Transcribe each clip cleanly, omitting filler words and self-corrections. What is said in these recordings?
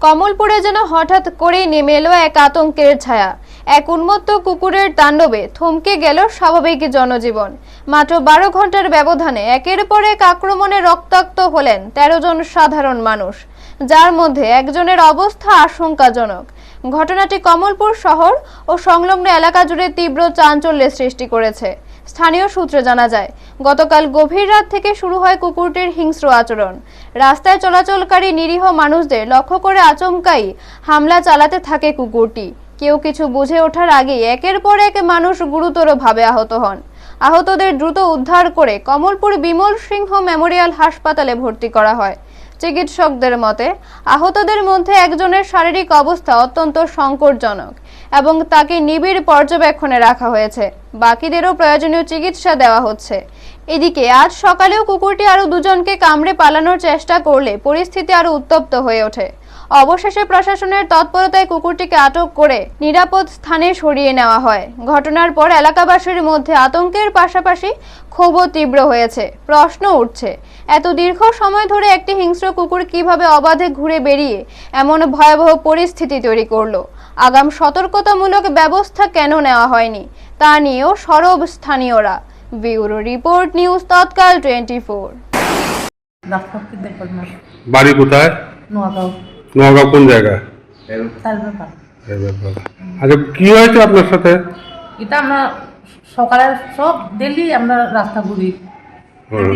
কমলপুরে যেন হঠাৎ করেই নেমে এলো এক আতঙ্কের ছায়া। এক উন্মত্ত কুকুরের তাণ্ডবে থমকে গেল স্বাভাবিক জনজীবন। মাত্র 12 ঘন্টার ব্যবধানে একের পর এক আক্রমণে রক্তাক্ত হলেন 13 জন সাধারণ মানুষ, যার মধ্যে একজনের অবস্থা আশঙ্কাজনক। ঘটনাটি কমলপুর শহর ও সংলগ্ন এলাকা জুড়ে তীব্র চাঞ্চল্যের সৃষ্টি করেছে। স্থানীয় সূত্রে জানা যায়, গতকাল গভীর রাত থেকে শুরু হয় কুকুরটির হিংস্র আচরণ। রাস্তায় চলাচলকারী নিরীহ মানুষদের লক্ষ্য করে আচমকাই হামলা চালাতে থাকে কুকুরটি। কেউ কিছু বুঝে ওঠার আগেই একের পর এক মানুষ গুরুতরভাবে আহত হন। আহতদের দ্রুত উদ্ধার করে কমলপুর বিমল সিংহ মেমোরিয়াল হাসপাতালে ভর্তি করা হয়। চিকিৎসকদের মতে, আহতদের মধ্যে একজনের শারীরিক অবস্থা অত্যন্ত সংকটজনক এবং তাকে নিবিড় পর্যবেক্ষণে রাখা হয়েছে। বাকিদেরও প্রয়োজনীয় চিকিৎসা দেওয়া হচ্ছে। এদিকে আজ সকালেও কুকুরটি আরো দুজনকে কামড়ে পালানোর চেষ্টা করলে পরিস্থিতি আরো উত্তপ্ত হয়ে ওঠে। অবশেষে প্রশাসনের তৎপরতায় কুকুরটিকে আটক করে নিরাপদ স্থানে সরিয়ে নেওয়া হয়। ঘটনার পর এলাকাবাসীর মধ্যে আতঙ্কের পাশাপাশি ক্ষোভও তীব্র হয়েছে। প্রশ্ন উঠছে, এত দীর্ঘ সময় ধরে একটি হিংস্র কুকুর কিভাবে অবাধে ঘুরে বেরিয়ে এমন ভয়াবহ পরিস্থিতি তৈরি করলো? আগাম সতর্কতামূলক ব্যবস্থা কেন নেওয়া হয়নি তা নিয়েও সরব স্থানীয়রা। ব্যুরো রিপোর্ট, নিউজ তৎকাল 24। বাড়ি কোথায়? নোয়াগাঁও কোন জায়গা? আচ্ছা, কি হয়েছে আপনার সাথে? এটা আমরা সকালে সব ডেলি আমরা রাস্তা ঘুরি।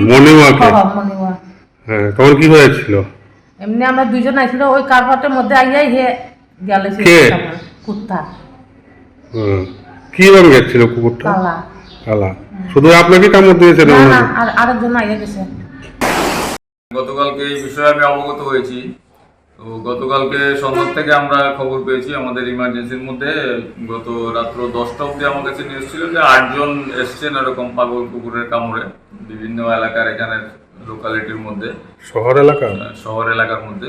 মর্নিংওয়াকে? মর্নিংওয়াক। হ্যাঁ, তখন কি হয়েছিল? এমনি আমরা দুইজন আইছিল, ওই কারপাটের মধ্যে আইয়াই হে গেলে কুত্তা। কি রঙের ছিল কুকুরটা? কালা। কালা। শুধু আপনাকে কামড় দিয়েছে না? আর আরেকজন আইয়া গেছে। গতকালকে এই বিষয়ে আমি অবগত হয়েছি। তো গতকালকে সন্ধ্যা থেকে আমরা খবর পেয়েছি আমাদের ইমার্জেন্সির মধ্যে। গত রাত্র 10টা অবধি আমার কাছে নিউজ ছিল যে 8 জন এসছেন এরকম পাগল কুকুরের কামড়ে বিভিন্ন এলাকার, এখানের লোকালিটির মধ্যে, শহর এলাকার মধ্যে।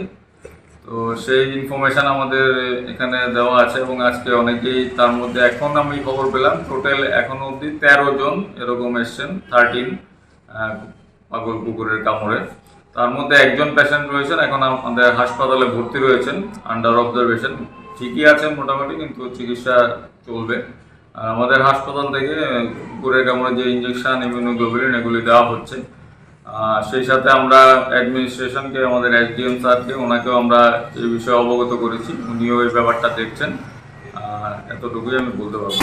তো সেই ইনফরমেশন আমাদের এখানে দেওয়া আছে এবং আজকে অনেকেই তার মধ্যে, এখন আমি খবর পেলাম টোটাল এখনো অবধি 13 জন এরকম এসছেন, 13 পাগল কুকুরের কামড়ে। তার মধ্যে একজন পেশেন্ট রয়েছেন, এখন আমাদের হাসপাতালে ভর্তি রয়েছেন আন্ডার অবজারভেশন। ঠিকই আছেন মোটামুটি, কিন্তু চিকিৎসা চলবে। আর আমাদের হাসপাতাল থেকে কুকুরের কামড়ে যে ইঞ্জেকশন, ইমিউনোগ্লোবুলিন এগুলি দেওয়া হচ্ছে। সেই সাথে আমরা অ্যাডমিনিস্ট্রেশনকে, আমাদের এসডিএম স্যারকে, ওনাকেও আমরা এই বিষয়ে অবগত করেছি। উনিও এই ব্যাপারটা দেখছেন। এতটুকুই আমি বলতে পারবো।